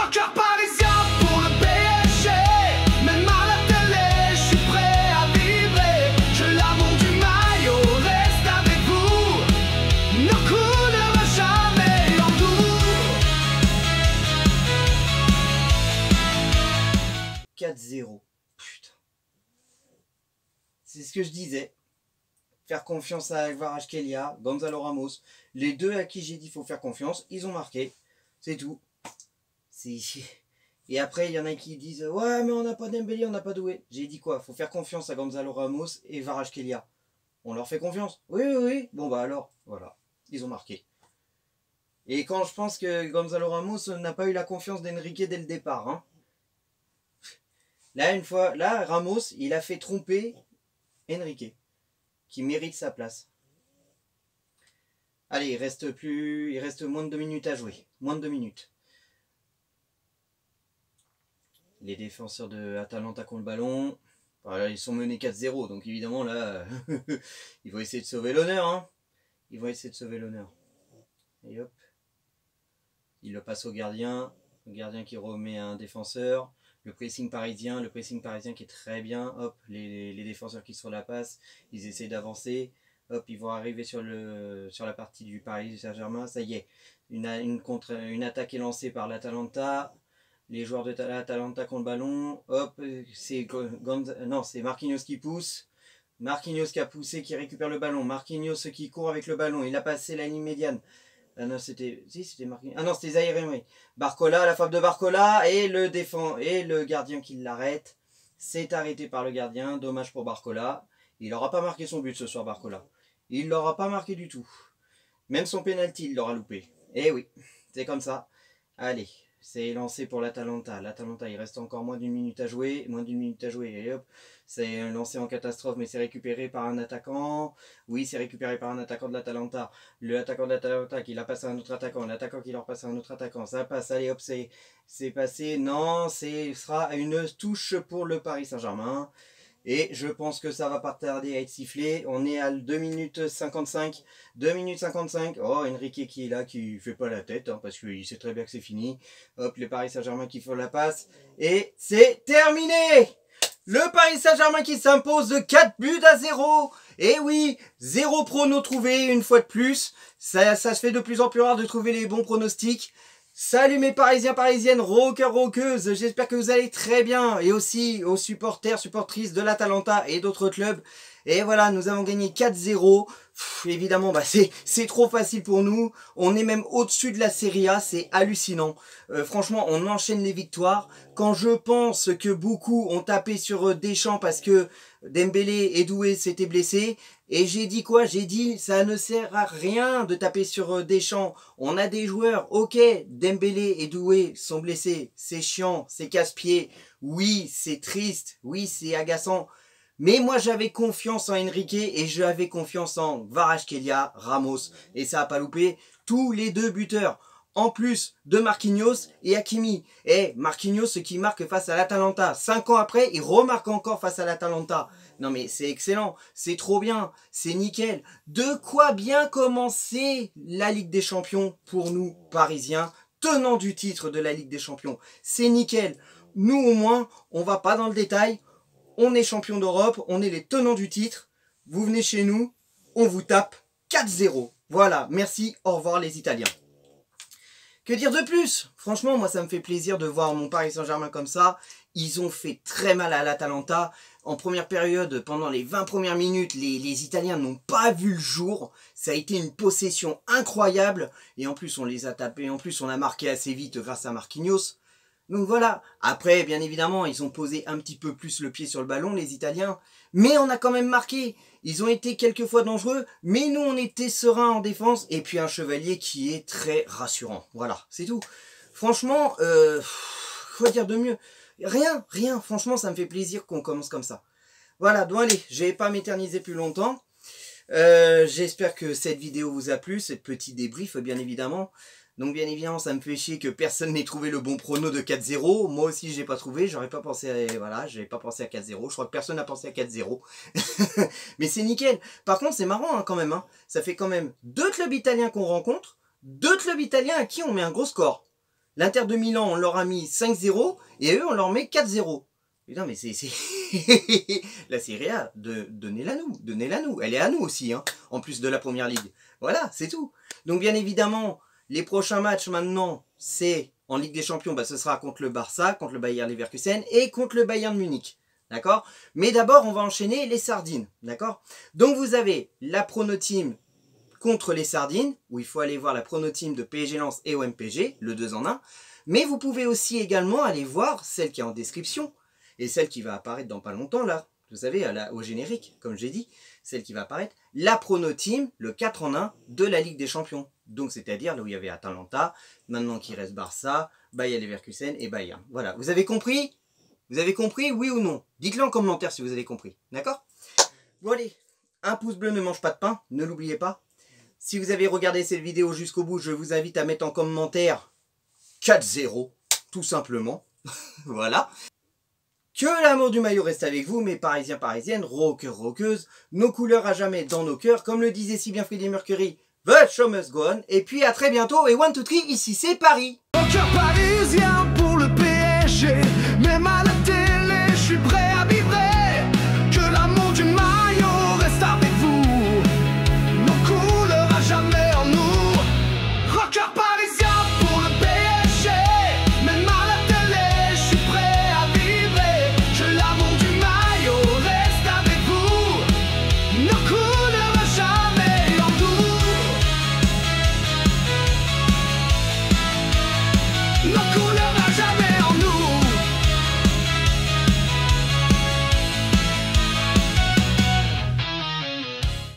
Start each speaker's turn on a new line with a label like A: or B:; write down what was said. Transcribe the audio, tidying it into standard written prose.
A: un cœur parisien pour le PSG. Même à la télé, je suis prêt à vibrer. Je l'amour du maillot reste avec vous. Ne coulera jamais en nous.
B: 4-0. Putain. C'est ce que je disais. Faire confiance à Kvaratskhelia, Gonzalo Ramos. Les deux à qui j'ai dit qu'il faut faire confiance, ils ont marqué. C'est tout. Et après, il y en a qui disent « Ouais, mais on n'a pas Dembélé, on n'a pas Doué. » J'ai dit quoi? Faut faire confiance à Gonzalo Ramos et Kvaratskhelia. On leur fait confiance? Oui, oui, oui. Bon, bah alors, voilà. Ils ont marqué. Et quand je pense que Gonzalo Ramos n'a pas eu la confiance d'Enrique dès le départ. Hein. Là, une fois, là, Ramos, il a fait tromper Enrique, qui mérite sa place. Allez, il reste moins de 2 minutes à jouer. Moins de 2 minutes. Les défenseurs de Atalanta qui ont le ballon. Voilà, ils sont menés 4-0. Donc évidemment, là, ils vont essayer de sauver l'honneur. Hein. Ils vont essayer de sauver l'honneur. Et hop. Il le passe au gardien. Le gardien qui remet à un défenseur. Le pressing parisien qui est très bien. Hop, les défenseurs qui sont sur la passe. Ils essaient d'avancer. Hop, ils vont arriver sur la partie du Paris Saint-Germain. Ça y est, une attaque est lancée par l'Atalanta. Les joueurs de l'Atalanta qui ont le ballon. Hop, c'est Marquinhos qui pousse. Marquinhos qui a poussé, qui récupère le ballon. Marquinhos qui court avec le ballon. Il a passé la ligne médiane. Ah non, c'était Marquinhos. Ah non, c'était Zaïre Emery. Barcola, la frappe de Barcola et le gardien qui l'arrête. C'est arrêté par le gardien. Dommage pour Barcola. Il n'aura pas marqué son but ce soir, Barcola. Il ne l'aura pas marqué du tout. Même son penalty, il l'aura loupé. Eh oui, c'est comme ça. Allez, c'est lancé pour l'Atalanta. L'Atalanta, il reste encore moins d'1 minute à jouer. Et hop, c'est lancé en catastrophe, mais c'est récupéré par un attaquant. Oui, c'est récupéré par un attaquant de l'Atalanta. Le attaquant de l'Atalanta qui l'a passé à un autre attaquant. L'attaquant qui leur passe à un autre attaquant. Ça passe, allez hop, c'est passé. Non, ce sera une touche pour le Paris Saint-Germain. Et je pense que ça va pas tarder à être sifflé. On est à 2 minutes 55. 2 minutes 55. Oh, Enrique qui est là, qui fait pas la tête, hein, parce qu'il sait très bien que c'est fini. Hop, le Paris Saint-Germain qui fait la passe. Et c'est terminé! Le Paris Saint-Germain qui s'impose de 4-0. Et oui, 0 prono trouvé une fois de plus. Ça se fait de plus en plus rare de trouver les bons pronostics. Salut mes Parisiens, Parisiennes, rockers, rockeuses, j'espère que vous allez très bien. Et aussi aux supporters, supportrices de l'Atalanta et d'autres clubs. Et voilà, nous avons gagné 4-0. Évidemment, bah c'est trop facile pour nous. On est même au-dessus de la Serie A, c'est hallucinant. Franchement, on enchaîne les victoires. Quand je pense que beaucoup ont tapé sur Deschamps parce que Dembélé et Doué s'étaient blessés, et j'ai dit quoi? J'ai dit ça ne sert à rien de taper sur Deschamps. On a des joueurs, ok, Dembélé et Doué sont blessés, c'est chiant, c'est casse-pied. Oui, c'est triste, oui, c'est agaçant. Mais moi j'avais confiance en Enrique et j'avais confiance en Kvaratskhelia, Ramos. Et ça n'a pas loupé, tous les deux buteurs. En plus de Marquinhos et Hakimi. Et Marquinhos qui marque face à l'Atalanta. 5 ans après, il remarque encore face à l'Atalanta. Non mais c'est excellent, c'est trop bien, c'est nickel. De quoi bien commencer la Ligue des Champions pour nous, Parisiens, tenants du titre de la Ligue des Champions. C'est nickel. Nous au moins, on va pas dans le détail. On est champion d'Europe, on est les tenants du titre. Vous venez chez nous, on vous tape 4-0. Voilà, merci, au revoir les Italiens. Que dire de plus? Franchement, moi ça me fait plaisir de voir mon Paris Saint-Germain comme ça. Ils ont fait très mal à l'Atalanta. En première période, pendant les 20 premières minutes, les Italiens n'ont pas vu le jour. Ça a été une possession incroyable. Et en plus, on les a tapés. En plus, on a marqué assez vite grâce à Marquinhos. Donc voilà. Après, bien évidemment, ils ont posé un petit peu plus le pied sur le ballon, les Italiens. Mais on a quand même marqué. Ils ont été quelquefois dangereux. Mais nous, on était sereins en défense. Et puis un Chevalier qui est très rassurant. Voilà, c'est tout. Franchement, quoi dire de mieux? Rien. Franchement, ça me fait plaisir qu'on commence comme ça. Voilà, donc allez, je vais pas m'éterniser plus longtemps. J'espère que cette vidéo vous a plu, ce petit débrief, bien évidemment. Donc bien évidemment, ça me fait chier que personne n'ait trouvé le bon prono de 4-0. Moi aussi, j'ai pas trouvé. J'aurais pas pensé à, voilà, j'avais pas pensé à 4-0. Je crois que personne n'a pensé à 4-0. Mais c'est nickel. Par contre, c'est marrant hein, quand même. Hein. Ça fait quand même 2 clubs italiens qu'on rencontre, 2 clubs italiens à qui on met un gros score. L'Inter de Milan, on leur a mis 5-0 et eux, on leur met 4-0. Putain, mais c'est... La Serie A, donnez-la nous. Elle est à nous aussi, hein, en plus de la Première Ligue. Voilà, c'est tout. Donc bien évidemment, les prochains matchs maintenant, c'est en Ligue des Champions, bah, ce sera contre le Barça, contre le Bayer Leverkusen et contre le Bayern Munich. D'accord? Mais d'abord, on va enchaîner les sardines. D'accord? Donc vous avez la prono-team contre les sardines, où il faut aller voir la prono-team de PSG Lens et OMPG, le 2 en 1. Mais vous pouvez aussi également aller voir celle qui est en description, et celle qui va apparaître dans pas longtemps là, vous savez, au générique, comme j'ai dit, celle qui va apparaître, la prono-team, le 4 en 1 de la Ligue des Champions. Donc c'est-à-dire là où il y avait Atalanta, maintenant qu'il reste Barça, Bayer Leverkusen et Bayern. Voilà, vous avez compris? Vous avez compris, oui ou non? Dites-le en commentaire si vous avez compris, d'accord? Bon allez, un pouce bleu ne mange pas de pain, ne l'oubliez pas. Si vous avez regardé cette vidéo jusqu'au bout, je vous invite à mettre en commentaire 4-0, tout simplement. Voilà. Que l'amour du maillot reste avec vous, mes Parisiens, Parisiennes, rockeurs, rockeuses, nos couleurs à jamais dans nos cœurs, comme le disait si bien Freddie Mercury, The show must go on. Et puis à très bientôt, et 1, 2, 3, ici c'est Paris.
A: Au cœur parisien pour le PSG, mais malheureusement